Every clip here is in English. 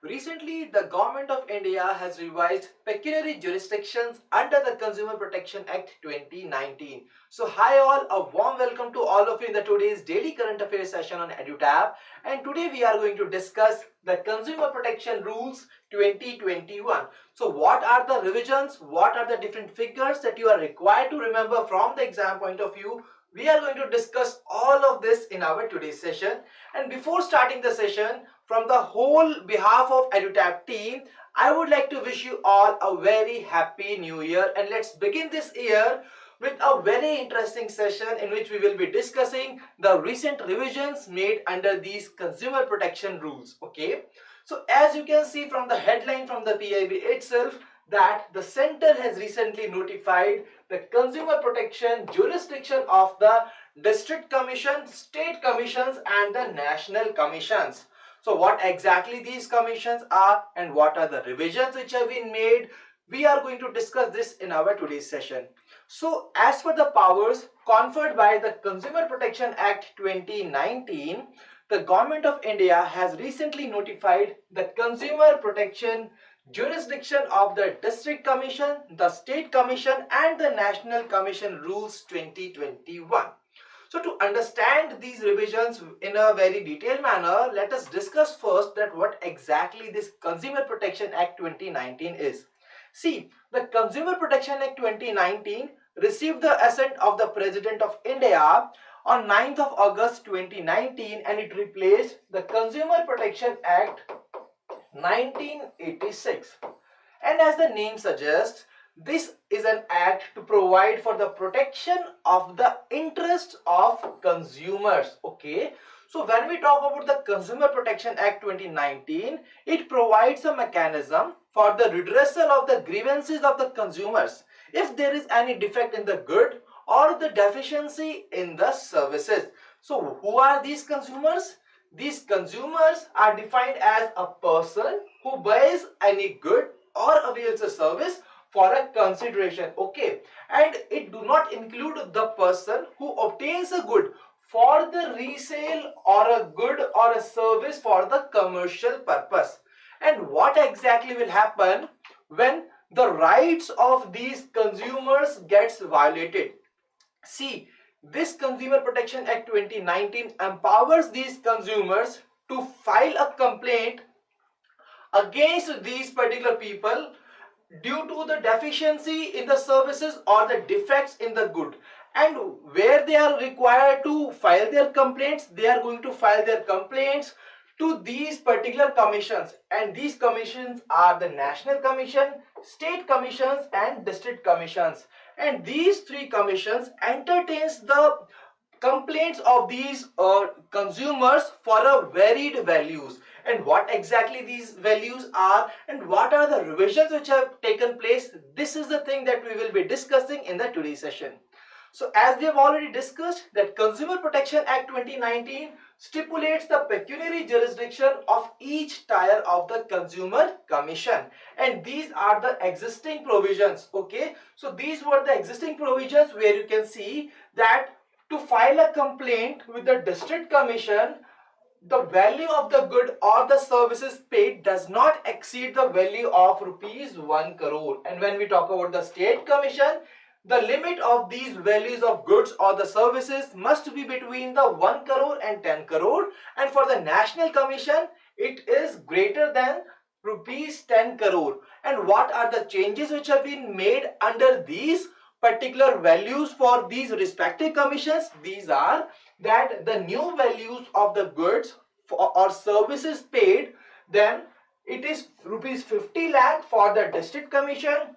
Recently, the Government of India has revised pecuniary jurisdictions under the Consumer Protection Act 2019. So, hi all, a warm welcome to all of you in the today's daily current affairs session on EduTab. And today we are going to discuss the Consumer Protection Rules 2021. So, what are the revisions? What are the different figures that you are required to remember from the exam point of view? We are going to discuss all of this in our today's session. And before starting the session, from the whole behalf of EduTab team, I would like to wish you all a very happy new year, and let's begin this year with a very interesting session in which we will be discussing the recent revisions made under these consumer protection rules. Okay, so as you can see from the headline from the PIB itself, that the center has recently notified the consumer protection jurisdiction of the district commission, state commissions and the national commissions. So what exactly these commissions are and what are the revisions which have been made, we are going to discuss this in our today's session. So as per the powers conferred by the Consumer Protection Act 2019, the Government of India has recently notified the consumer protection jurisdiction of the District Commission, the State Commission and the National Commission Rules 2021. So to understand these revisions in a very detailed manner, let us discuss first that what exactly this Consumer Protection Act 2019 is. See, the Consumer Protection Act 2019 received the assent of the President of India on 9th of August 2019 and it replaced the Consumer Protection Act 1986. And as the name suggests, this is an act to provide for the protection of the interests of consumers. Okay, so when we talk about the Consumer Protection Act 2019, it provides a mechanism for the redressal of the grievances of the consumers if there is any defect in the good or the deficiency in the services. So who are these consumers? These consumers are defined as a person who buys any good or avails a service for a consideration. Okay, and it do not include the person who obtains a good for the resale or a good or a service for the commercial purpose. And what exactly will happen when the rights of these consumers gets violated? See, this Consumer Protection Act 2019 empowers these consumers to file a complaint against these particular people due to the deficiency in the services or the defects in the good. And where they are required to file their complaints, they are going to file their complaints to these particular commissions, and these commissions are the National Commission, State Commissions and District Commissions. And these three commissions entertains the complaints of these consumers for a varied values. And what exactly these values are and what are the revisions which have taken place, this is the thing that we will be discussing in the today's session. So as we have already discussed, that Consumer Protection Act 2019 stipulates the pecuniary jurisdiction of each tier of the Consumer Commission, and these are the existing provisions. Okay, so these were the existing provisions where you can see that to file a complaint with the District Commission, the value of the good or the services paid does not exceed the value of rupees 1 crore. And when we talk about the State Commission, the limit of these values of goods or the services must be between the 1 crore and 10 crore. And for the National Commission, it is greater than rupees 10 crore. And what are the changes which have been made under these particular values for these respective commissions? These are that the new values of the goods or services paid, then it is rupees 50 lakh for the District Commission,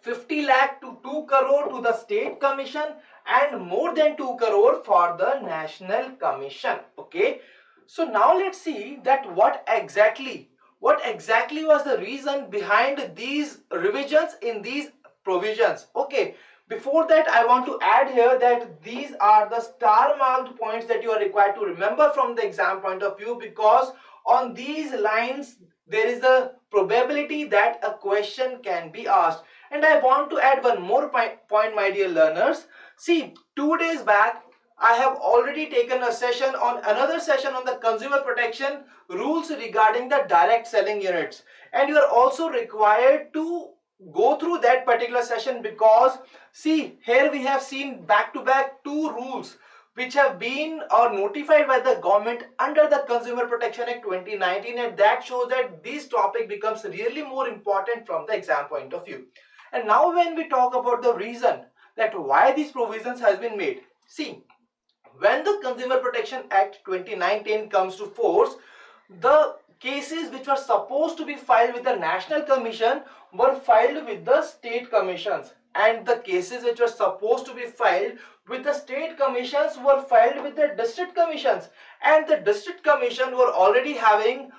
50 lakh to 2 crore to the State Commission and more than 2 crore for the National Commission. Okay, so now let's see that what exactly was the reason behind these revisions in these provisions. Okay, before that I want to add here that these are the star marked points that you are required to remember from the exam point of view, because on these lines there is a probability that a question can be asked. And I want to add one more point, my dear learners. See, 2 days back I have already taken a session on another session on the consumer protection rules regarding the direct selling units, and you are also required to go through that particular session, because see, here we have seen back to back two rules which have been notified by the government under the Consumer Protection Act 2019, and that shows that this topic becomes really more important from the exam point of view. And now when we talk about the reason that why these provisions has been made, see, when the Consumer Protection Act 2019 comes to force, the cases which were supposed to be filed with the National Commission were filed with the state commissions, and the cases which were supposed to be filed with the state commissions were filed with the district commissions, and the district commission was already having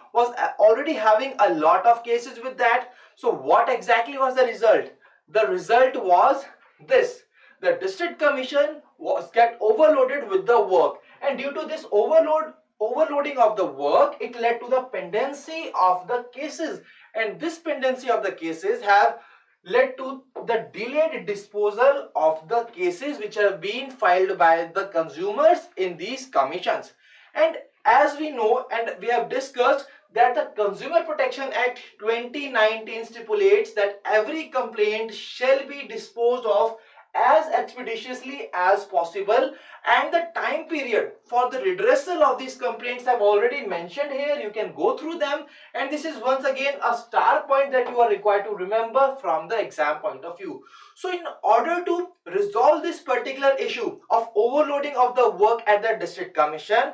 a lot of cases with that. So what exactly was the result? The result was this: the district commission was get overloaded with the work, and due to this overloading of the work, it led to the pendency of the cases, and this pendency of the cases have led to the delayed disposal of the cases which have been filed by the consumers in these commissions. And as we know and we have discussed, that the Consumer Protection Act 2019 stipulates that every complaint shall be disposed of as expeditiously as possible, and the time period for the redressal of these complaints have already mentioned here. You can go through them, and this is once again a star point that you are required to remember from the exam point of view. So in order to resolve this particular issue of overloading of the work at the district commission,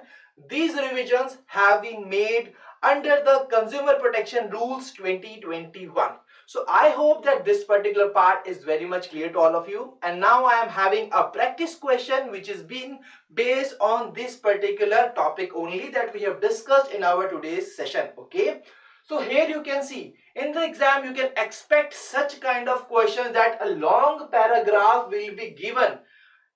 these revisions have been made under the Consumer Protection Rules 2021. So I hope that this particular part is very much clear to all of you. And now I am having a practice question which is being based on this particular topic only that we have discussed in our today's session. Okay. So here you can see in the exam you can expect such kind of questions, that a long paragraph will be given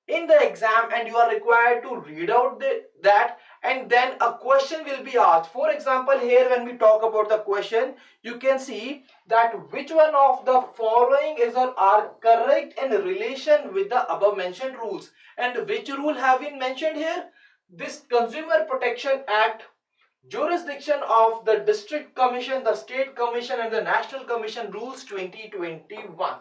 in the exam and you are required to read out that, and then a question will be asked. For example, here when we talk about the question, you can see that which one of the following is or are correct in relation with the above mentioned rules, and which rule have been mentioned here? This Consumer Protection Act jurisdiction of the district commission, the state commission and the national commission rules 2021.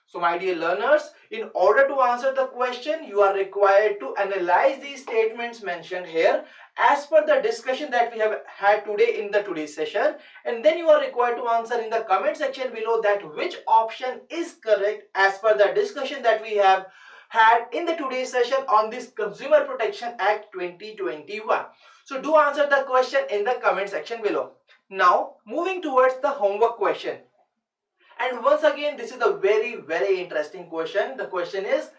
So my dear learners, in order to answer the question, you are required to analyze these statements mentioned here as per the discussion that we have had today in the today's session, and then you are required to answer in the comment section below that which option is correct as per the discussion that we have had in the today's session on this Consumer Protection Act 2021. So do answer the question in the comment section below. Now moving towards the homework question. And once again, this is a very interesting question. The question is,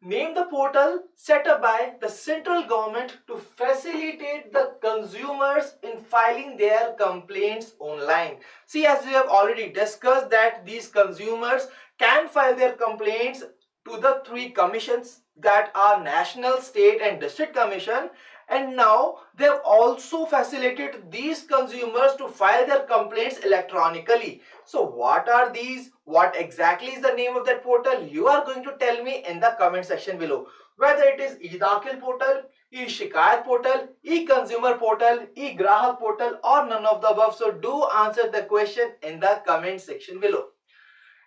name the portal set up by the central government to facilitate the consumers in filing their complaints online. See, as we have already discussed, that these consumers can file their complaints to the three commissions, that are national, state and district commission. And now they have also facilitated these consumers to file their complaints electronically. So what are these? What exactly is the name of that portal? You are going to tell me in the comment section below. Whether it is e-Dakhil portal, e-Shikayat portal, e-Consumer portal, e-Grahak portal, or none of the above. So do answer the question in the comment section below.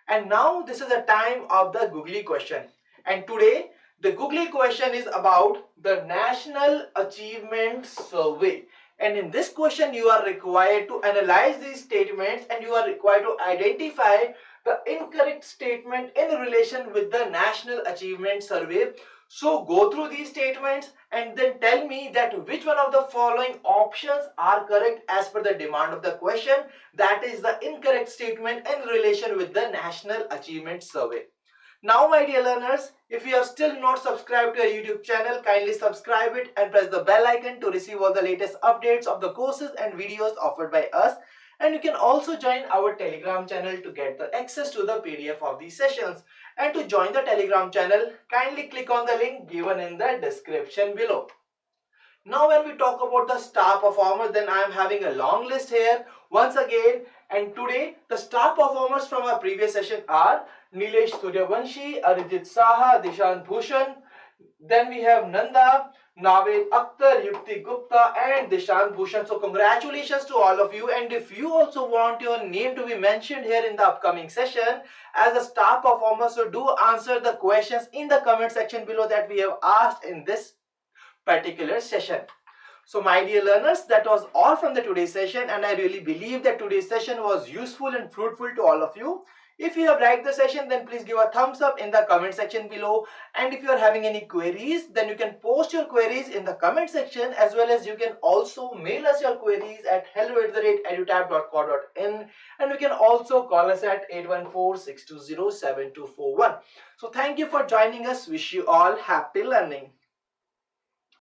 And now this is the time of the Googly question. And today the Googly question is about the National Achievement Survey. And in this question, you are required to analyze these statements and you are required to identify the incorrect statement in relation with the National Achievement Survey. So go through these statements and then tell me that which one of the following options are correct as per the demand of the question. That is the incorrect statement in relation with the National Achievement Survey. Now my dear learners, if you have still not subscribed to our YouTube channel, kindly subscribe it and press the bell icon to receive all the latest updates of the courses and videos offered by us. And you can also join our Telegram channel to get the access to the PDF of these sessions. And to join the Telegram channel, kindly click on the link given in the description below. Now when we talk about the star performers, then I am having a long list here once again. And today the star performers from our previous session are Nilesh Suryavanshi, Arijit Saha, Dishant Bhushan. Then we have Nanda, Naved Akhtar, Yukti Gupta and Dishant Bhushan. So congratulations to all of you, and if you also want your name to be mentioned here in the upcoming session as a star performer, so do answer the questions in the comment section below that we have asked in this particular session. So my dear learners, that was all from the today's session, and I really believe that today's session was useful and fruitful to all of you. If you have liked the session, then please give a thumbs up in the comment section below, and if you are having any queries, then you can post your queries in the comment section, as well as you can also mail us your queries at hello@edutab.co.in, and you can also call us at 814-620-7241. So thank you for joining us. Wish you all happy learning.